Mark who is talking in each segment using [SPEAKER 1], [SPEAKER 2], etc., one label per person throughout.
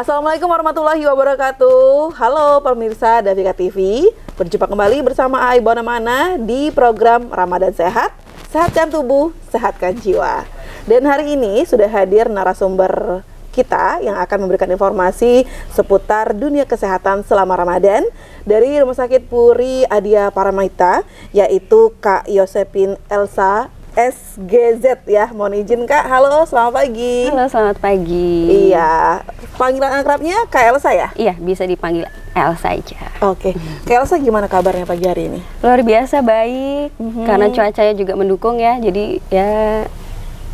[SPEAKER 1] Assalamualaikum warahmatullahi wabarakatuh. Halo pemirsa Davika TV. Berjumpa kembali bersama Ai Bona Mana di program Ramadan Sehat. Sehatkan tubuh, sehatkan jiwa. Dan hari ini sudah hadir narasumber kita yang akan memberikan informasi seputar dunia kesehatan selama Ramadan dari Rumah Sakit Puri Adia Paramaita, yaitu Kak Yosepin Elsa SGZ ya. Mohon izin Kak. Halo, selamat pagi.
[SPEAKER 2] Halo, selamat pagi.
[SPEAKER 1] Iya, panggilan akrabnya Kak Elsa ya?
[SPEAKER 2] Iya, bisa dipanggil Elsa aja.
[SPEAKER 1] Oke. Kak Elsa gimana kabarnya pagi hari ini?
[SPEAKER 2] Luar biasa baik, karena cuacanya juga mendukung ya, jadi ya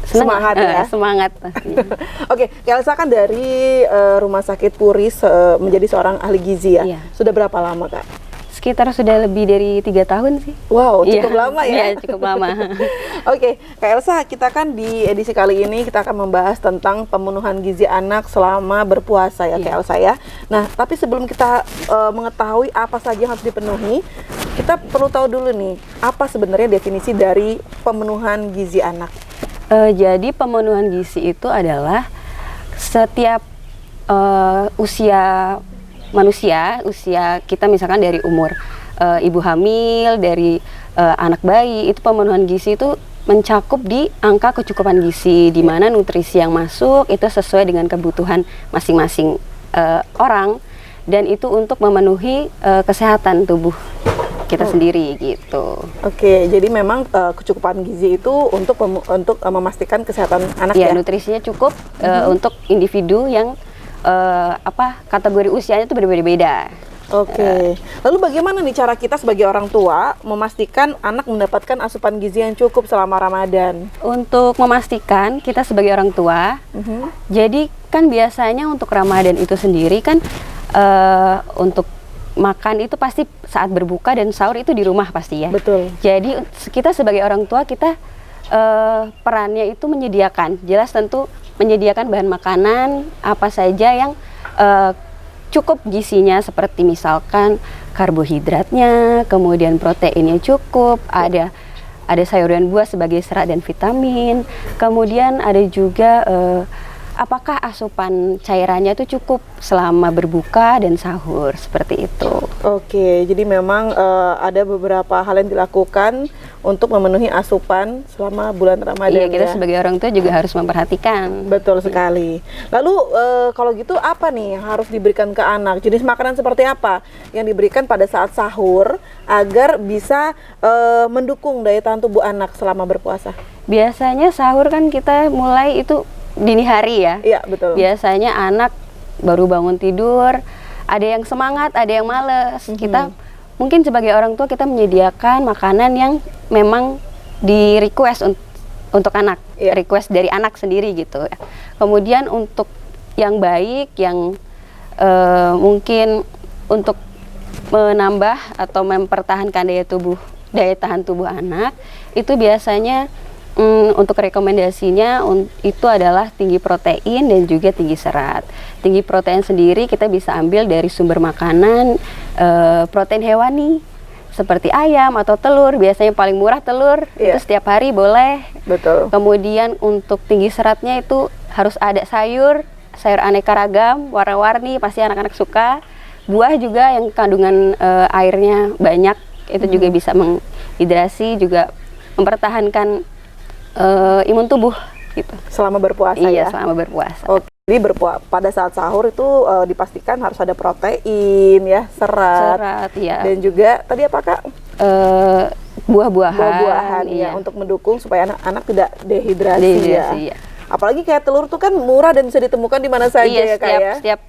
[SPEAKER 2] senang,
[SPEAKER 1] Semangat ya?
[SPEAKER 2] Semangat pastinya.
[SPEAKER 1] Oke, Kak Elsa kan dari Rumah Sakit Puri menjadi seorang ahli gizi ya?
[SPEAKER 2] Iya.
[SPEAKER 1] Sudah berapa lama Kak?
[SPEAKER 2] Sekitar sudah lebih dari 3 tahun sih.
[SPEAKER 1] Wow, cukup
[SPEAKER 2] Iya.
[SPEAKER 1] lama ya?
[SPEAKER 2] Iya, cukup lama.
[SPEAKER 1] Oke, Kak Elsa, kita kan di edisi kali ini kita akan membahas tentang pemenuhan gizi anak selama berpuasa ya, Kak Elsa ya. Nah, tapi sebelum kita mengetahui apa saja yang harus dipenuhi, kita perlu tahu dulu nih, apa sebenarnya definisi dari pemenuhan gizi anak?
[SPEAKER 2] Jadi pemenuhan gizi itu adalah setiap usia manusia, usia kita misalkan dari umur ibu hamil, dari anak bayi, itu pemenuhan gizi itu mencakup di angka kecukupan gizi, di mana nutrisi yang masuk itu sesuai dengan kebutuhan masing-masing orang, dan itu untuk memenuhi kesehatan tubuh kita sendiri gitu.
[SPEAKER 1] Oke, jadi memang kecukupan gizi itu untuk memastikan kesehatan anak ya?
[SPEAKER 2] Nutrisinya cukup untuk individu yang kategori usianya itu berbeda-beda.
[SPEAKER 1] Oke. Lalu bagaimana nih cara kita sebagai orang tua memastikan anak mendapatkan asupan gizi yang cukup selama Ramadan?
[SPEAKER 2] Untuk memastikan kita sebagai orang tua, jadi kan biasanya untuk Ramadan itu sendiri kan untuk makan itu pasti saat berbuka dan sahur itu di rumah pasti ya.
[SPEAKER 1] Betul.
[SPEAKER 2] Jadi kita sebagai orang tua kita perannya itu menyediakan, jelas tentu menyediakan bahan makanan apa saja yang cukup gizinya, seperti misalkan karbohidratnya, kemudian proteinnya cukup, ada sayur dan buah sebagai serat dan vitamin, kemudian ada juga apakah asupan cairannya itu cukup selama berbuka dan sahur, seperti itu.
[SPEAKER 1] Oke, jadi memang ada beberapa hal yang dilakukan untuk memenuhi asupan selama bulan Ramadan.
[SPEAKER 2] Iya, kita
[SPEAKER 1] ya?
[SPEAKER 2] sebagai orang tua juga harus memperhatikan.
[SPEAKER 1] Betul sekali. Lalu kalau gitu apa nih yang harus diberikan ke anak? Jenis makanan seperti apa yang diberikan pada saat sahur agar bisa mendukung daya tahan tubuh anak selama berpuasa?
[SPEAKER 2] Biasanya sahur kan kita mulai itu dini hari ya.
[SPEAKER 1] Iya, betul.
[SPEAKER 2] Biasanya anak baru bangun tidur, ada yang semangat, ada yang males. Kita mungkin sebagai orang tua kita menyediakan makanan yang memang di request untuk anak, request dari anak sendiri gitu. Kemudian untuk yang baik, yang mungkin untuk menambah atau mempertahankan daya tahan tubuh anak, itu biasanya untuk rekomendasinya itu adalah tinggi protein dan juga tinggi serat. Tinggi protein sendiri kita bisa ambil dari sumber makanan protein hewani seperti ayam atau telur. Biasanya paling murah telur, itu setiap hari boleh.
[SPEAKER 1] Betul.
[SPEAKER 2] Kemudian untuk tinggi seratnya itu harus ada sayur aneka ragam, warna-warni, pasti anak-anak suka. Buah juga yang kandungan airnya banyak, itu juga bisa menghidrasi, juga mempertahankan imun tubuh gitu.
[SPEAKER 1] Selama berpuasa ya?
[SPEAKER 2] Iya, selama berpuasa.
[SPEAKER 1] Oke, jadi pada saat sahur itu dipastikan harus ada protein ya, serat
[SPEAKER 2] ya.
[SPEAKER 1] Dan juga tadi apa Kak?
[SPEAKER 2] Buah-buahan
[SPEAKER 1] ya, untuk mendukung supaya anak-anak tidak dehidrasi ya. Apalagi kayak telur tuh kan murah dan bisa ditemukan di mana saja ya Kak ya?
[SPEAKER 2] Setiap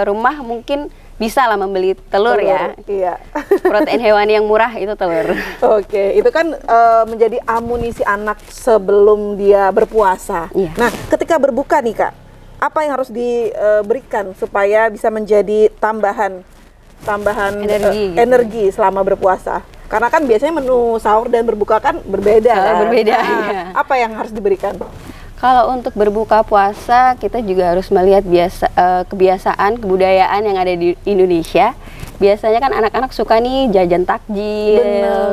[SPEAKER 2] rumah mungkin bisa lah membeli telur ya.
[SPEAKER 1] Iya.
[SPEAKER 2] Protein hewani yang murah itu telur.
[SPEAKER 1] Oke, itu kan menjadi amunisi anak sebelum dia berpuasa.
[SPEAKER 2] Iya.
[SPEAKER 1] Nah, ketika berbuka nih Kak, apa yang harus diberikan supaya bisa menjadi tambahan energi selama berpuasa? Karena kan biasanya menu sahur dan berbuka kan berbeda.
[SPEAKER 2] Berbeda.
[SPEAKER 1] Nah,
[SPEAKER 2] iya.
[SPEAKER 1] Apa yang harus diberikan?
[SPEAKER 2] Kalau untuk berbuka puasa, kita juga harus melihat kebiasaan, kebudayaan yang ada di Indonesia. Biasanya kan anak-anak suka nih jajan takjil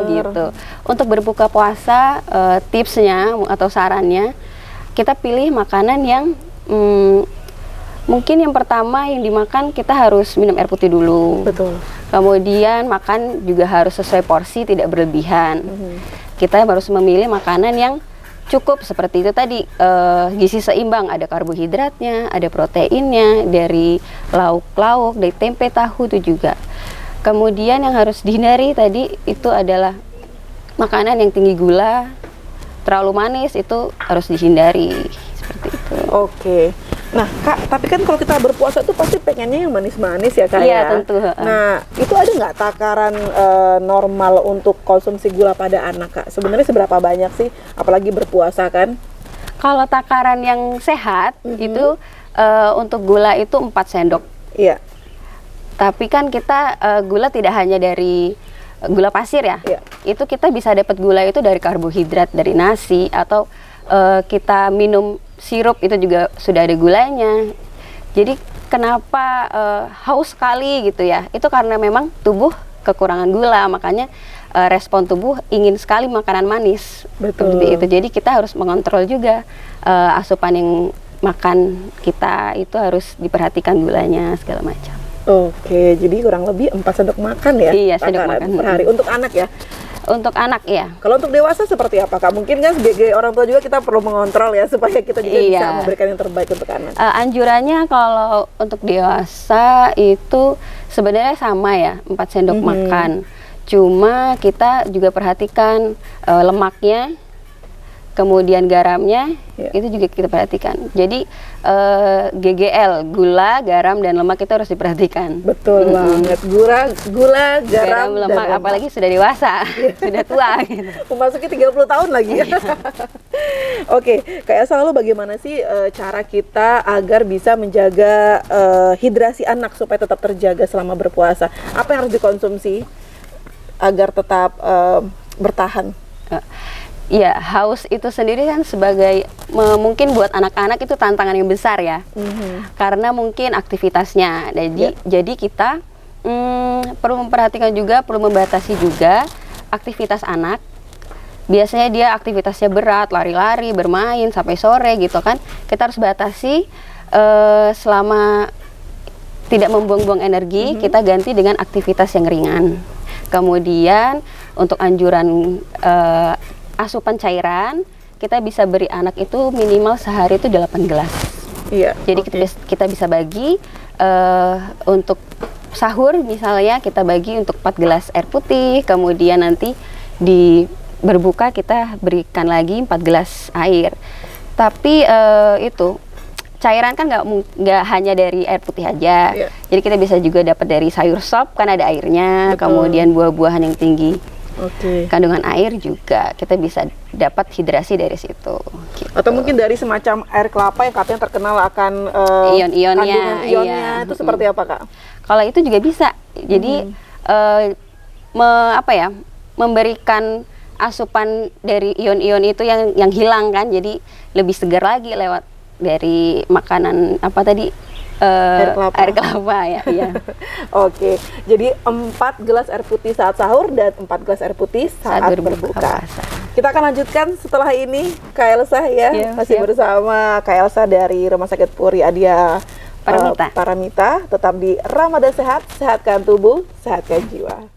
[SPEAKER 2] gitu. Untuk berbuka puasa, tipsnya atau sarannya, kita pilih makanan yang Mungkin yang pertama yang dimakan kita harus minum air putih dulu.
[SPEAKER 1] Betul.
[SPEAKER 2] Kemudian makan juga harus sesuai porsi, tidak berlebihan. Kita harus memilih makanan yang cukup seperti itu tadi, gizi seimbang, ada karbohidratnya, ada proteinnya, dari lauk-lauk, dari tempe, tahu itu juga. Kemudian yang harus dihindari tadi itu adalah makanan yang tinggi gula, terlalu manis itu harus dihindari seperti itu.
[SPEAKER 1] Oke. Nah, Kak, tapi kan kalau kita berpuasa tuh pasti pengennya yang manis-manis ya, Kak,
[SPEAKER 2] Iya,
[SPEAKER 1] ya?
[SPEAKER 2] tentu.
[SPEAKER 1] Nah, itu ada nggak takaran normal untuk konsumsi gula pada anak, Kak? Sebenarnya seberapa banyak sih? Apalagi berpuasa kan?
[SPEAKER 2] Kalau takaran yang sehat itu untuk gula itu 4 sendok.
[SPEAKER 1] Iya.
[SPEAKER 2] Tapi kan kita gula tidak hanya dari gula pasir ya.
[SPEAKER 1] Iya.
[SPEAKER 2] Itu kita bisa dapat gula itu dari karbohidrat, dari nasi, atau kita minum sirup itu juga sudah ada gulanya. Jadi kenapa haus sekali gitu ya? Itu karena memang tubuh kekurangan gula, makanya respon tubuh ingin sekali makanan manis.
[SPEAKER 1] Betul.
[SPEAKER 2] Seperti itu. Jadi kita harus mengontrol juga asupan yang makan kita itu harus diperhatikan gulanya segala macam.
[SPEAKER 1] Oke, jadi kurang lebih 4 sendok makan ya?
[SPEAKER 2] Iya, sendok
[SPEAKER 1] takaran
[SPEAKER 2] makan.
[SPEAKER 1] per hari. Untuk anak ya?
[SPEAKER 2] Untuk anak ya.
[SPEAKER 1] Kalau untuk dewasa seperti apa, Kak? Mungkin kan sebagai orang tua juga kita perlu mengontrol ya, supaya kita juga bisa
[SPEAKER 2] Iya.
[SPEAKER 1] memberikan yang terbaik untuk anak.
[SPEAKER 2] Anjurannya kalau untuk dewasa itu sebenarnya sama ya, 4 sendok makan. Cuma kita juga perhatikan lemaknya, kemudian garamnya, itu juga kita perhatikan. Jadi GGL, gula, garam, dan lemak itu harus diperhatikan.
[SPEAKER 1] Betul banget. Gula, garam, dan
[SPEAKER 2] lemak, apalagi sudah dewasa, sudah tua gitu.
[SPEAKER 1] memasuki 30 tahun lagi ya. Oke, Kak Elsa, lalu bagaimana sih cara kita agar bisa menjaga hidrasi anak supaya tetap terjaga selama berpuasa? Apa yang harus dikonsumsi agar tetap bertahan?
[SPEAKER 2] Ya, haus itu sendiri kan sebagai mungkin buat anak-anak itu tantangan yang besar ya. Karena mungkin aktivitasnya. Jadi kita perlu memperhatikan juga, perlu membatasi juga aktivitas anak. Biasanya dia aktivitasnya berat, lari-lari, bermain sampai sore gitu kan. Kita harus batasi selama tidak membuang-buang energi, kita ganti dengan aktivitas yang ringan. Kemudian untuk anjuran asupan cairan, kita bisa beri anak itu minimal sehari itu 8 gelas.
[SPEAKER 1] Iya.
[SPEAKER 2] Jadi kita bisa bagi untuk sahur misalnya kita bagi untuk 4 gelas air putih, kemudian nanti di berbuka kita berikan lagi 4 gelas air. Tapi itu cairan kan nggak hanya dari air putih aja.
[SPEAKER 1] Iya.
[SPEAKER 2] Jadi kita bisa juga dapat dari sayur sop kan ada airnya,
[SPEAKER 1] Betul.
[SPEAKER 2] kemudian buah-buahan yang tinggi
[SPEAKER 1] Oke.
[SPEAKER 2] kandungan air juga kita bisa dapat hidrasi dari situ. Gitu.
[SPEAKER 1] Atau mungkin dari semacam air kelapa yang katanya terkenal akan
[SPEAKER 2] Ion-ionnya,
[SPEAKER 1] kandungan ionnya,
[SPEAKER 2] iya.
[SPEAKER 1] itu seperti apa, Kak?
[SPEAKER 2] Kalau itu juga bisa. Jadi memberikan asupan dari ion-ion itu yang hilang kan. Jadi lebih segar lagi lewat dari makanan apa tadi? Air kelapa ya. Iya.
[SPEAKER 1] Oke, jadi 4 gelas air putih saat sahur dan 4 gelas air putih saat berbuka.
[SPEAKER 2] puasa.
[SPEAKER 1] Kita akan lanjutkan setelah ini, Kak Elsa ya,
[SPEAKER 2] Iya,
[SPEAKER 1] masih
[SPEAKER 2] siap.
[SPEAKER 1] bersama Kak Elsa dari Rumah Sakit Puri Adia Paramita. Tetap di Ramadan Sehat, sehatkan tubuh, sehatkan jiwa.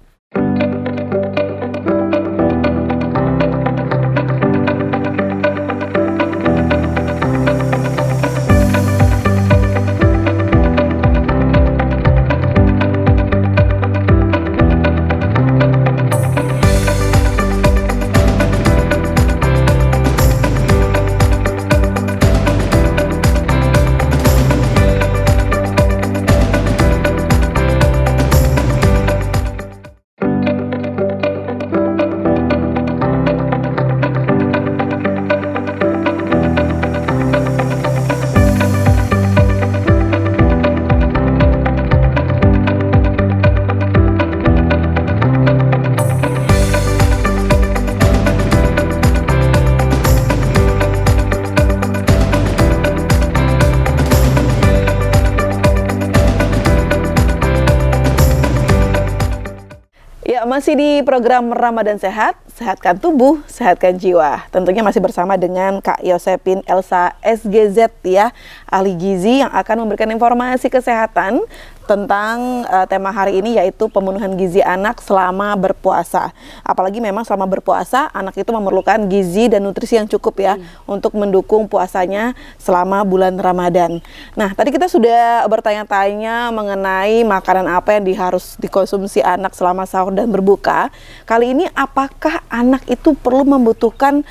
[SPEAKER 1] masih di program Ramadan Sehat, sehatkan tubuh, sehatkan jiwa. Tentunya masih bersama dengan Kak Yosepin Elsa SGZ ya, ahli gizi yang akan memberikan informasi kesehatan tentang tema hari ini, yaitu pemenuhan gizi anak selama berpuasa. Apalagi memang selama berpuasa anak itu memerlukan gizi dan nutrisi yang cukup ya untuk mendukung puasanya selama bulan Ramadan. Nah, tadi kita sudah bertanya-tanya mengenai makanan apa yang harus dikonsumsi anak selama sahur dan berbuka. Kali ini apakah anak itu perlu membutuhkan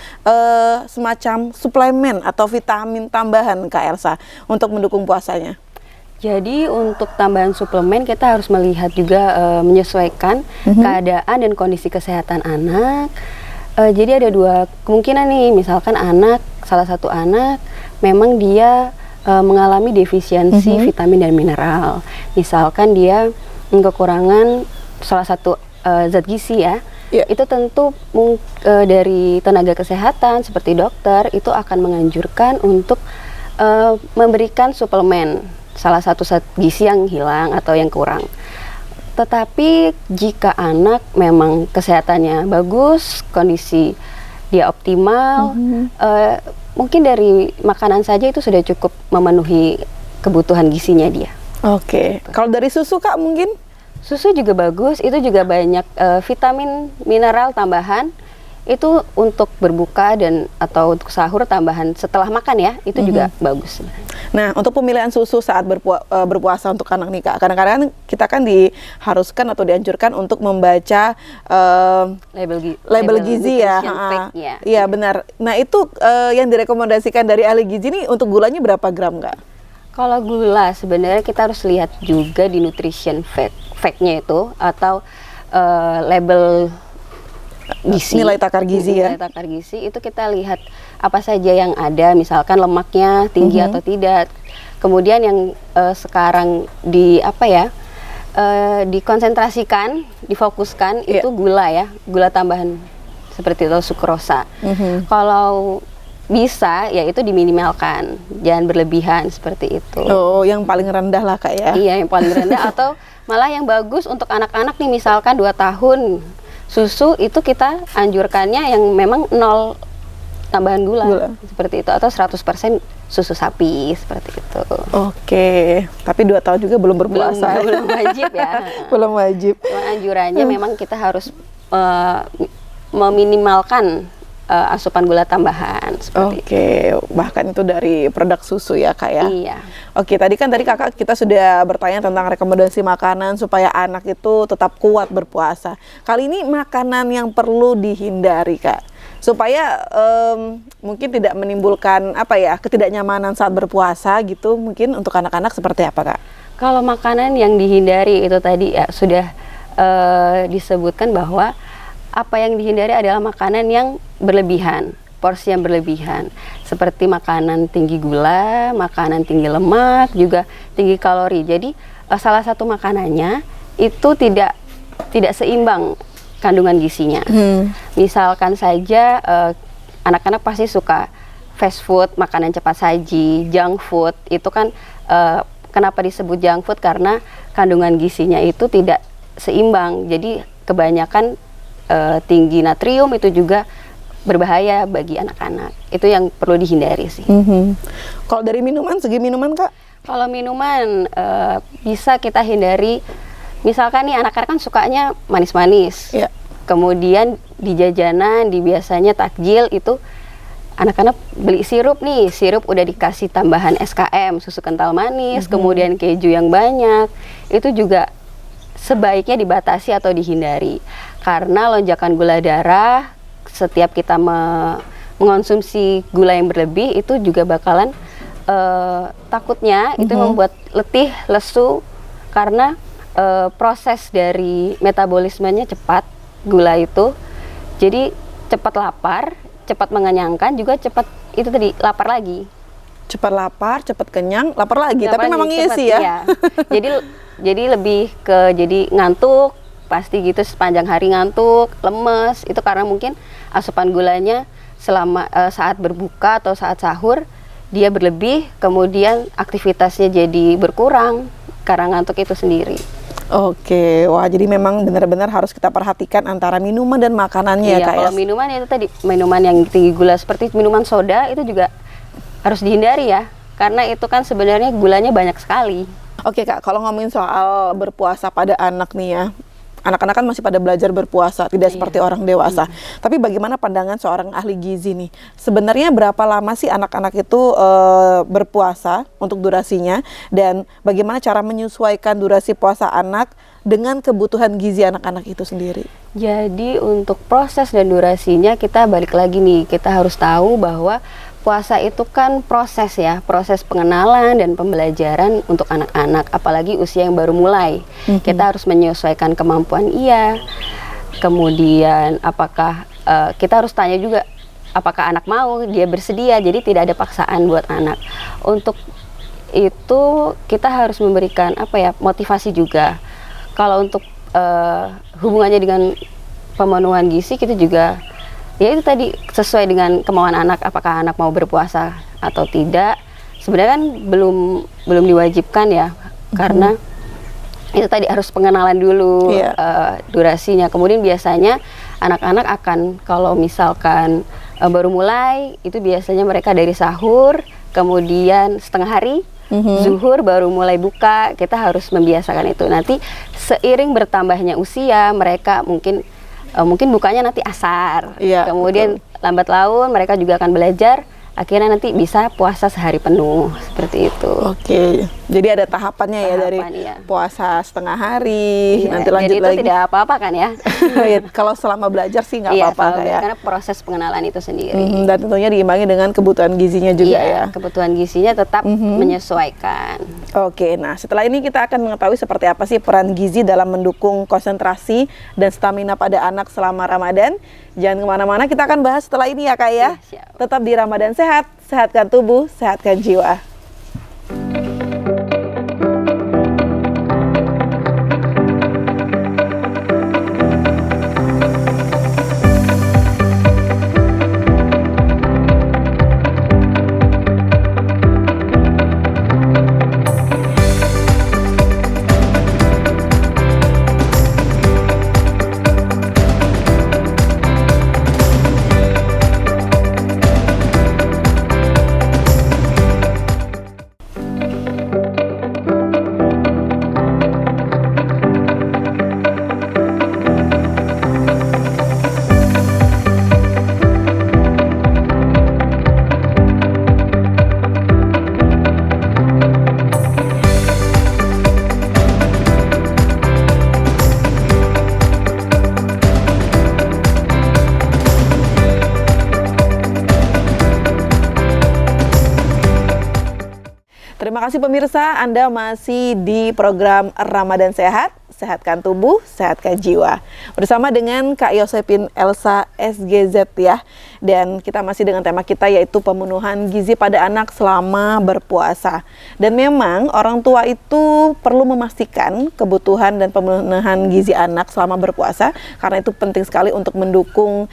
[SPEAKER 1] semacam suplemen atau vitamin tambahan, Kak Elsa, untuk mendukung puasanya?
[SPEAKER 2] Jadi untuk tambahan suplemen kita harus melihat juga menyesuaikan keadaan dan kondisi kesehatan anak. Jadi ada dua kemungkinan nih, misalkan salah satu anak memang dia mengalami defisiensi vitamin dan mineral. Misalkan dia kekurangan salah satu zat gizi ya. Itu tentu dari tenaga kesehatan seperti dokter itu akan menganjurkan untuk memberikan suplemen salah satu zat gizi yang hilang atau yang kurang. Tetapi jika anak memang kesehatannya bagus, kondisi dia optimal, mungkin dari makanan saja itu sudah cukup memenuhi kebutuhan gizinya dia.
[SPEAKER 1] Oke. Kalau dari susu, Kak, mungkin?
[SPEAKER 2] Susu juga bagus, itu juga banyak vitamin, mineral tambahan. Itu untuk berbuka dan atau untuk sahur tambahan setelah makan ya, itu juga bagus.
[SPEAKER 1] Nah, untuk pemilihan susu saat berpuasa untuk anak nih, Kak, kadang-kadang kita kan diharuskan atau dianjurkan untuk membaca label gizi ya. Iya, benar. Nah, itu yang direkomendasikan dari ahli gizi ini untuk gulanya berapa gram, Kak?
[SPEAKER 2] Kalau gula sebenarnya kita harus lihat juga di nutrition fact-nya itu atau label gizi,
[SPEAKER 1] nilai takar gizi ya.
[SPEAKER 2] Nilai takar gizi itu kita lihat apa saja yang ada, misalkan lemaknya tinggi atau tidak. Kemudian yang sekarang dikonsentrasikan, difokuskan itu gula ya, gula tambahan seperti itu sukrosa. Kalau bisa ya itu diminimalkan, jangan berlebihan seperti itu.
[SPEAKER 1] Oh, yang paling rendah lah, Kak ya.
[SPEAKER 2] Iya, yang paling rendah atau malah yang bagus untuk anak-anak nih, misalkan 2 tahun. Susu itu kita anjurkannya yang memang 0 tambahan gula. Seperti itu, atau 100% susu sapi seperti itu.
[SPEAKER 1] Oke, tapi 2 tahun juga belum berpuasa.
[SPEAKER 2] Belum wajib ya.
[SPEAKER 1] Belum wajib.
[SPEAKER 2] Cuma anjurannya memang kita harus meminimalkan asupan gula tambahan seperti itu. Bahkan itu dari produk susu ya, Kak ya. Iya.
[SPEAKER 1] Tadi Kakak kita sudah bertanya tentang rekomendasi makanan supaya anak itu tetap kuat berpuasa. Kali ini makanan yang perlu dihindari, Kak, supaya mungkin tidak menimbulkan ketidaknyamanan saat berpuasa gitu. Mungkin untuk anak-anak seperti apa, Kak?
[SPEAKER 2] Kalau makanan yang dihindari itu tadi ya sudah disebutkan bahwa apa yang dihindari adalah makanan yang berlebihan, porsi yang berlebihan, seperti makanan tinggi gula, makanan tinggi lemak, juga tinggi kalori. Jadi salah satu makanannya itu tidak seimbang kandungan gizinya. Misalkan saja anak-anak pasti suka fast food, makanan cepat saji, junk food. Itu kan kenapa disebut junk food, karena kandungan gizinya itu tidak seimbang. Jadi kebanyakan tinggi natrium, itu juga berbahaya bagi anak-anak. Itu yang perlu dihindari sih.
[SPEAKER 1] Kalau dari segi minuman, Kak?
[SPEAKER 2] Kalau minuman bisa kita hindari. Misalkan nih anak-anak kan sukanya manis-manis. Kemudian di jajanan, biasanya takjil itu anak-anak beli sirup nih. Sirup udah dikasih tambahan SKM, susu kental manis, kemudian keju yang banyak. Itu juga sebaiknya dibatasi atau dihindari. Karena lonjakan gula darah, setiap kita mengonsumsi gula yang berlebih itu juga bakalan takutnya itu membuat letih, lesu, karena proses dari metabolismenya cepat gula itu. Jadi cepat lapar, cepat mengenyangkan, juga cepat itu tadi lapar lagi.
[SPEAKER 1] Cepat lapar, cepat kenyang, lapar lagi. Tapi memang iya sih ya.
[SPEAKER 2] Iya. Jadi lebih ke ngantuk, pasti gitu, sepanjang hari ngantuk, lemes. Itu karena mungkin asupan gulanya selama saat berbuka atau saat sahur dia berlebih, kemudian aktivitasnya jadi berkurang karena ngantuk itu sendiri.
[SPEAKER 1] Oke, wah jadi memang benar-benar harus kita perhatikan antara minuman dan makanannya ya
[SPEAKER 2] Iya,
[SPEAKER 1] Kak ya.
[SPEAKER 2] kalau minuman itu tadi minuman yang tinggi gula seperti minuman soda itu juga harus dihindari ya, karena itu kan sebenarnya gulanya banyak sekali.
[SPEAKER 1] Oke Kak, kalau ngomongin soal berpuasa pada anak nih ya, anak-anak kan masih pada belajar berpuasa, tidak seperti orang dewasa. Tapi bagaimana pandangan seorang ahli gizi nih? Sebenarnya berapa lama sih anak-anak itu berpuasa untuk durasinya? Dan bagaimana cara menyesuaikan durasi puasa anak dengan kebutuhan gizi anak-anak itu sendiri?
[SPEAKER 2] Jadi untuk proses dan durasinya kita balik lagi nih, kita harus tahu bahwa puasa itu kan proses ya, proses pengenalan dan pembelajaran untuk anak-anak, apalagi usia yang baru mulai. Kita harus menyesuaikan kemampuan kemudian apakah kita harus tanya juga apakah anak mau, dia bersedia, jadi tidak ada paksaan buat anak. Untuk itu kita harus memberikan motivasi juga. Kalau untuk hubungannya dengan pemenuhan gizi, kita juga ya itu tadi sesuai dengan kemauan anak, apakah anak mau berpuasa atau tidak. Sebenarnya kan belum diwajibkan ya, karena itu tadi harus pengenalan dulu durasinya. Kemudian biasanya anak-anak akan kalau misalkan baru mulai itu biasanya mereka dari sahur, kemudian setengah hari zuhur baru mulai buka. Kita harus membiasakan itu. Nanti seiring bertambahnya usia mereka mungkin bukanya nanti asar, kemudian lambat laun mereka juga akan belajar, akhirnya nanti bisa puasa sehari penuh, seperti itu.
[SPEAKER 1] Oke, jadi ada tahapannya ya, dari puasa setengah hari, nanti lanjut
[SPEAKER 2] jadi
[SPEAKER 1] lagi.
[SPEAKER 2] Itu tidak apa-apa kan ya?
[SPEAKER 1] Ya, kalau selama belajar sih nggak apa-apa ya.
[SPEAKER 2] Karena proses pengenalan itu sendiri.
[SPEAKER 1] Dan tentunya diimbangi dengan kebutuhan gizinya juga ya.
[SPEAKER 2] Kebutuhan gizinya tetap menyesuaikan.
[SPEAKER 1] Oke, nah setelah ini kita akan mengetahui seperti apa sih peran gizi dalam mendukung konsentrasi dan stamina pada anak selama Ramadan. Jangan kemana-mana, kita akan bahas setelah ini ya Kak ya. Tetap di Ramadan Sehat, sehatkan tubuh, sehatkan jiwa. Terima kasih pemirsa, Anda masih di program Ramadan Sehat, sehatkan tubuh, sehatkan jiwa. Bersama dengan Kak Yosepin Elsa SGZ ya. Dan kita masih dengan tema kita yaitu pemenuhan gizi pada anak selama berpuasa. Dan memang orang tua itu perlu memastikan kebutuhan dan pemenuhan gizi anak selama berpuasa, karena itu penting sekali untuk mendukung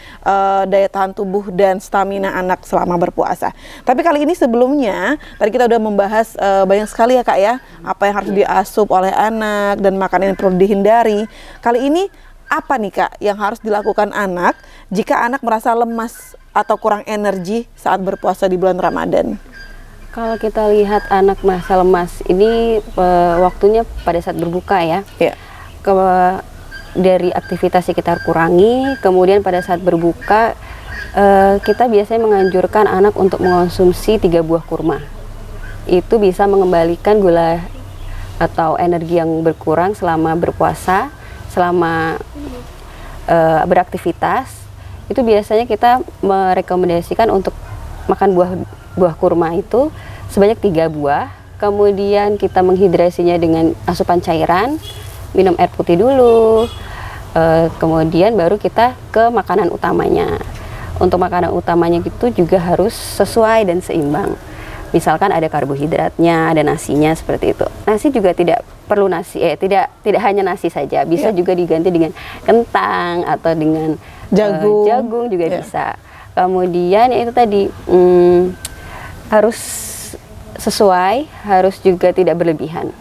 [SPEAKER 1] daya tahan tubuh dan stamina anak selama berpuasa. Tapi kali ini sebelumnya, tadi kita udah membahas banyak sekali ya Kak ya, apa yang harus diasup oleh anak dan makanan yang perlu dihindari. Kali ini apa nih Kak yang harus dilakukan anak jika anak merasa lemas atau kurang energi saat berpuasa di bulan Ramadan?
[SPEAKER 2] Kalau kita lihat anak merasa lemas, ini waktunya pada saat berbuka ya. Dari aktivitas yang kita kurangi, kemudian pada saat berbuka kita biasanya menganjurkan anak untuk mengonsumsi 3 buah kurma. Itu bisa mengembalikan gula atau energi yang berkurang selama berpuasa, selama beraktivitas. Itu biasanya kita merekomendasikan untuk makan buah kurma itu sebanyak 3 buah. Kemudian kita menghidrasinya dengan asupan cairan, minum air putih dulu, kemudian baru kita ke makanan utamanya. Untuk makanan utamanya itu juga harus sesuai dan seimbang. Misalkan ada karbohidratnya, ada nasinya, seperti itu. Nasi juga tidak perlu nasi, tidak hanya nasi saja, bisa juga diganti dengan kentang atau dengan jagung juga bisa. Kemudian itu tadi harus sesuai, harus juga tidak berlebihan.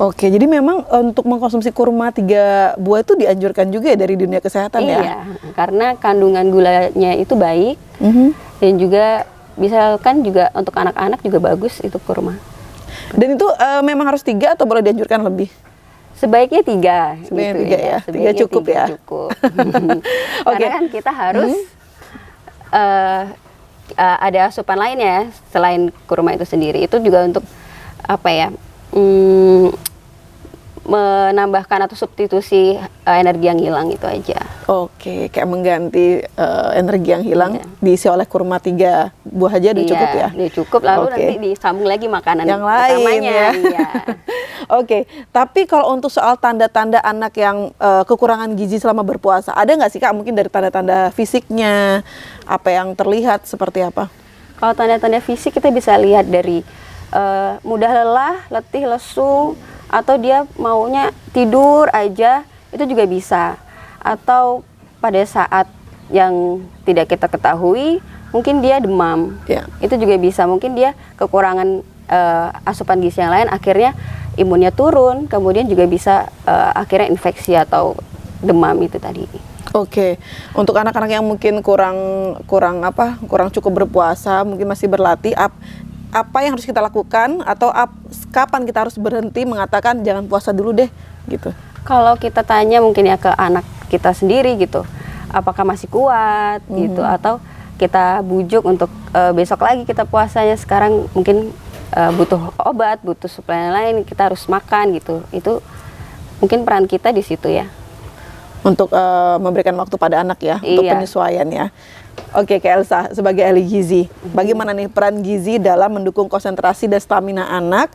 [SPEAKER 1] Oke, jadi memang untuk mengkonsumsi kurma 3 buah itu dianjurkan juga ya dari dunia kesehatan ya?
[SPEAKER 2] Iya, karena kandungan gulanya itu baik
[SPEAKER 1] Mhm.
[SPEAKER 2] dan juga misalkan juga untuk anak-anak juga bagus itu kurma.
[SPEAKER 1] Dan itu memang harus 3 atau boleh dianjurkan lebih?
[SPEAKER 2] Sebaiknya 3.
[SPEAKER 1] Sebaiknya
[SPEAKER 2] gitu
[SPEAKER 1] 3 ya? 3
[SPEAKER 2] Sebaiknya
[SPEAKER 1] cukup
[SPEAKER 2] 3
[SPEAKER 1] ya?
[SPEAKER 2] cukup.
[SPEAKER 1] Oke.
[SPEAKER 2] Karena kan kita harus ada asupan lain ya selain kurma itu sendiri. Itu juga untuk apa ya? Menambahkan atau substitusi energi yang hilang itu aja.
[SPEAKER 1] Oke, kayak mengganti energi yang hilang
[SPEAKER 2] Iya.
[SPEAKER 1] diisi oleh kurma 3 buah aja udah cukup ya?
[SPEAKER 2] Udah cukup, lalu
[SPEAKER 1] Oke.
[SPEAKER 2] nanti disambung lagi makanan
[SPEAKER 1] Yang lain
[SPEAKER 2] utamanya.
[SPEAKER 1] ya.
[SPEAKER 2] Iya.
[SPEAKER 1] Oke, tapi kalau untuk soal tanda-tanda anak yang kekurangan gizi selama berpuasa, ada nggak sih Kak mungkin dari tanda-tanda fisiknya, apa yang terlihat seperti apa?
[SPEAKER 2] Kalau tanda-tanda fisik kita bisa lihat dari mudah lelah, letih, lesu, atau dia maunya tidur aja, itu juga bisa. Atau pada saat yang tidak kita ketahui, mungkin dia demam.
[SPEAKER 1] Ya.
[SPEAKER 2] Itu juga bisa, mungkin dia kekurangan asupan gizi yang lain, akhirnya imunnya turun, kemudian juga bisa akhirnya infeksi atau demam itu tadi.
[SPEAKER 1] Oke, untuk anak-anak yang mungkin kurang cukup berpuasa, mungkin masih berlatih, apa yang harus kita lakukan atau kapan kita harus berhenti mengatakan jangan puasa dulu deh, gitu?
[SPEAKER 2] Kalau kita tanya mungkin ya ke anak kita sendiri gitu, apakah masih kuat gitu, atau kita bujuk untuk besok lagi kita puasanya, sekarang mungkin butuh obat, butuh suplemen lain, kita harus makan gitu. Itu mungkin peran kita di situ ya.
[SPEAKER 1] Untuk memberikan waktu pada anak ya, untuk
[SPEAKER 2] Iya.
[SPEAKER 1] penyesuaian ya. Oke, Kak Elsa, sebagai ahli gizi, bagaimana nih peran gizi dalam mendukung konsentrasi dan stamina anak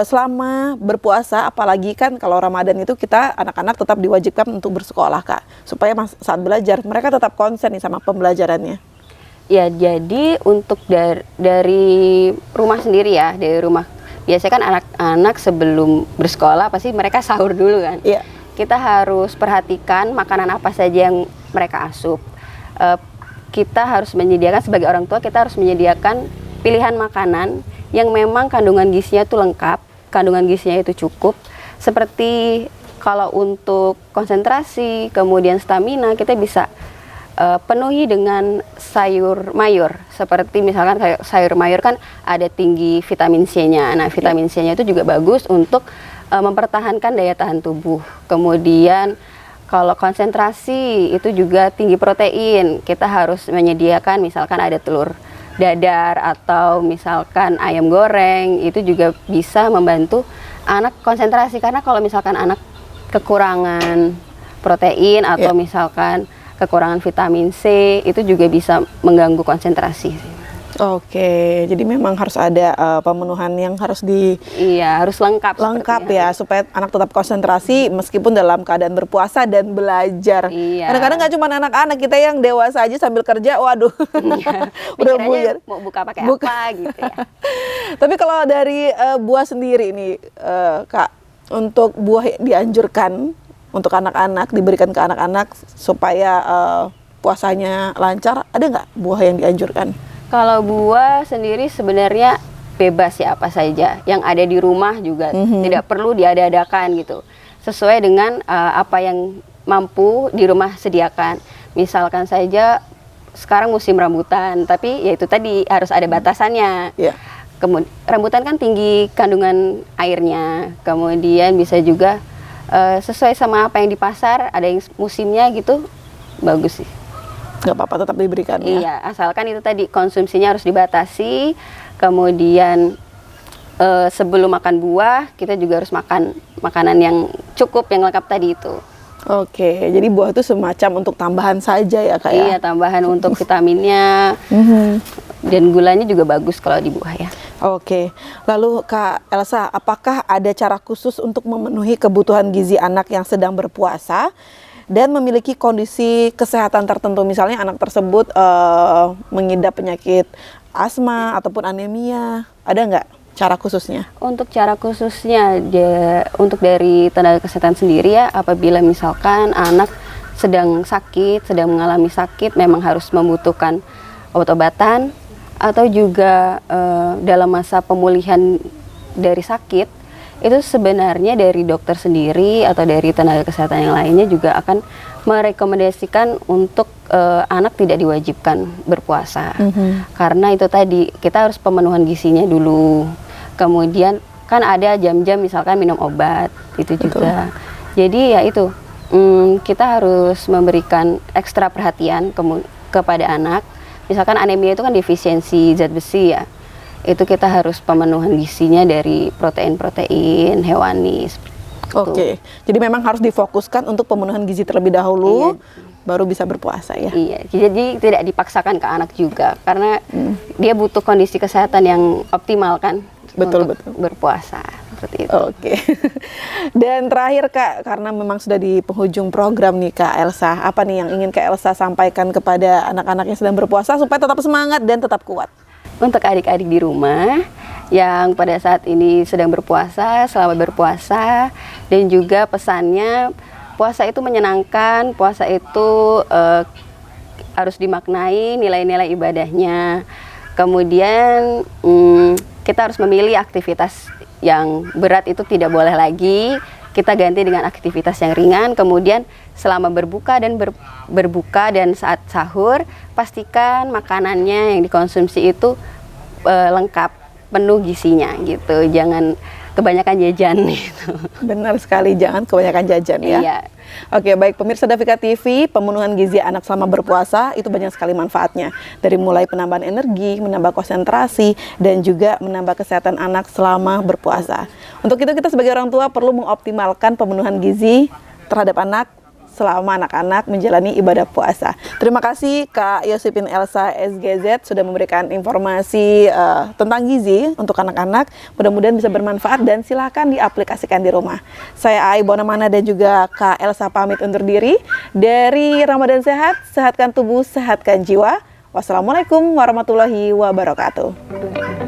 [SPEAKER 1] selama berpuasa, apalagi kan kalau Ramadan itu kita anak-anak tetap diwajibkan untuk bersekolah Kak, supaya saat belajar mereka tetap konsen nih sama pembelajarannya.
[SPEAKER 2] Ya, jadi untuk dari rumah sendiri ya, dari rumah. Biasanya kan anak-anak sebelum bersekolah pasti mereka sahur dulu kan.
[SPEAKER 1] Iya.
[SPEAKER 2] Kita harus perhatikan makanan apa saja yang mereka asup. Kita harus menyediakan, sebagai orang tua kita harus menyediakan pilihan makanan yang memang kandungan gizinya itu lengkap, kandungan gizinya itu cukup. Seperti kalau untuk konsentrasi, kemudian stamina, kita bisa penuhi dengan sayur mayur. Seperti misalkan sayur mayur kan ada tinggi vitamin C-nya. Nah, vitamin C-nya itu juga bagus untuk mempertahankan daya tahan tubuh. Kemudian kalau konsentrasi itu juga tinggi protein. Kita harus menyediakan misalkan ada telur dadar atau misalkan ayam goreng, itu juga bisa membantu anak konsentrasi. Karena kalau misalkan anak kekurangan protein atau misalkan kekurangan vitamin C, itu juga bisa mengganggu konsentrasi.
[SPEAKER 1] Oke, jadi memang harus ada pemenuhan yang harus
[SPEAKER 2] Iya, harus lengkap
[SPEAKER 1] ya, supaya anak tetap konsentrasi meskipun dalam keadaan berpuasa dan belajar.
[SPEAKER 2] Iya.
[SPEAKER 1] Kadang-kadang nggak cuma anak-anak, kita yang dewasa aja sambil kerja, waduh,
[SPEAKER 2] Iya.
[SPEAKER 1] udah
[SPEAKER 2] Pikirannya
[SPEAKER 1] buyar.
[SPEAKER 2] mau buka pakai
[SPEAKER 1] Buka.
[SPEAKER 2] apa gitu ya.
[SPEAKER 1] Tapi kalau dari buah sendiri nih, Kak, untuk buah yang dianjurkan untuk anak-anak, diberikan ke anak-anak supaya puasanya lancar, ada nggak buah yang dianjurkan?
[SPEAKER 2] Kalau buah sendiri sebenarnya bebas ya, apa saja yang ada di rumah juga tidak perlu diada-adakan gitu. Sesuai dengan apa yang mampu di rumah sediakan. Misalkan saja sekarang musim rambutan, tapi ya itu tadi harus ada batasannya.
[SPEAKER 1] Iya.
[SPEAKER 2] Kemudian rambutan kan tinggi kandungan airnya. Kemudian bisa juga sesuai sama apa yang di pasar, ada yang musimnya gitu, bagus sih.
[SPEAKER 1] Nggak apa-apa, tetap diberikan ya.
[SPEAKER 2] Iya, asalkan itu tadi konsumsinya harus dibatasi. Kemudian sebelum makan buah, kita juga harus makan makanan yang cukup, yang lengkap tadi itu.
[SPEAKER 1] Oke, jadi buah itu semacam untuk tambahan saja ya Kak ya?
[SPEAKER 2] Iya, tambahan untuk vitaminnya. Dan gulanya juga bagus kalau di buah ya.
[SPEAKER 1] Oke, lalu Kak Elsa, apakah ada cara khusus untuk memenuhi kebutuhan gizi anak yang sedang berpuasa dan memiliki kondisi kesehatan tertentu, misalnya anak tersebut mengidap penyakit asma ataupun anemia, ada nggak cara khususnya?
[SPEAKER 2] Untuk cara khususnya, untuk dari tenaga kesehatan sendiri ya, apabila misalkan anak sedang sakit, sedang mengalami sakit, memang harus membutuhkan obat-obatan, atau juga dalam masa pemulihan dari sakit, itu sebenarnya dari dokter sendiri atau dari tenaga kesehatan yang lainnya juga akan merekomendasikan untuk anak tidak diwajibkan berpuasa. Karena itu tadi kita harus pemenuhan gizinya dulu. Kemudian kan ada jam-jam misalkan minum obat itu juga. Jadi ya itu kita harus memberikan ekstra perhatian kepada anak. Misalkan anemia itu kan defisiensi zat besi ya. Itu kita harus pemenuhan gizinya dari protein-protein hewani.
[SPEAKER 1] Oke, jadi memang harus difokuskan untuk pemenuhan gizi terlebih dahulu, baru bisa berpuasa ya.
[SPEAKER 2] Iya, jadi tidak dipaksakan ke anak juga, karena dia butuh kondisi kesehatan yang optimal kan,
[SPEAKER 1] betul
[SPEAKER 2] untuk berpuasa seperti itu.
[SPEAKER 1] Oke. Dan terakhir Kak, karena memang sudah di penghujung program nih Kak Elsa, apa nih yang ingin Kak Elsa sampaikan kepada anak-anak yang sedang berpuasa supaya tetap semangat dan tetap kuat?
[SPEAKER 2] Untuk adik-adik di rumah yang pada saat ini sedang berpuasa, selamat berpuasa, dan juga pesannya puasa itu menyenangkan, puasa itu harus dimaknai nilai-nilai ibadahnya. Kemudian kita harus memilih aktivitas yang berat itu tidak boleh lagi, kita ganti dengan aktivitas yang ringan. Kemudian selama berbuka dan berbuka dan saat sahur, pastikan makanannya yang dikonsumsi itu lengkap, penuh gizinya gitu. Jangan kebanyakan jajan gitu.
[SPEAKER 1] Benar sekali, jangan kebanyakan jajan ya.
[SPEAKER 2] Iya.
[SPEAKER 1] Oke, baik pemirsa Davika TV, pemenuhan gizi anak selama berpuasa itu banyak sekali manfaatnya. Dari mulai penambahan energi, menambah konsentrasi, dan juga menambah kesehatan anak selama berpuasa. Untuk itu kita sebagai orang tua perlu mengoptimalkan pemenuhan gizi terhadap anak selama anak-anak menjalani ibadah puasa. Terima kasih Kak Yosipin Elsa SGZ sudah memberikan informasi tentang gizi untuk anak-anak. Mudah-mudahan bisa bermanfaat dan silakan diaplikasikan di rumah. Saya Ai Bonamana dan juga Kak Elsa pamit undur diri dari Ramadan Sehat, sehatkan tubuh, sehatkan jiwa. Wassalamualaikum warahmatullahi wabarakatuh.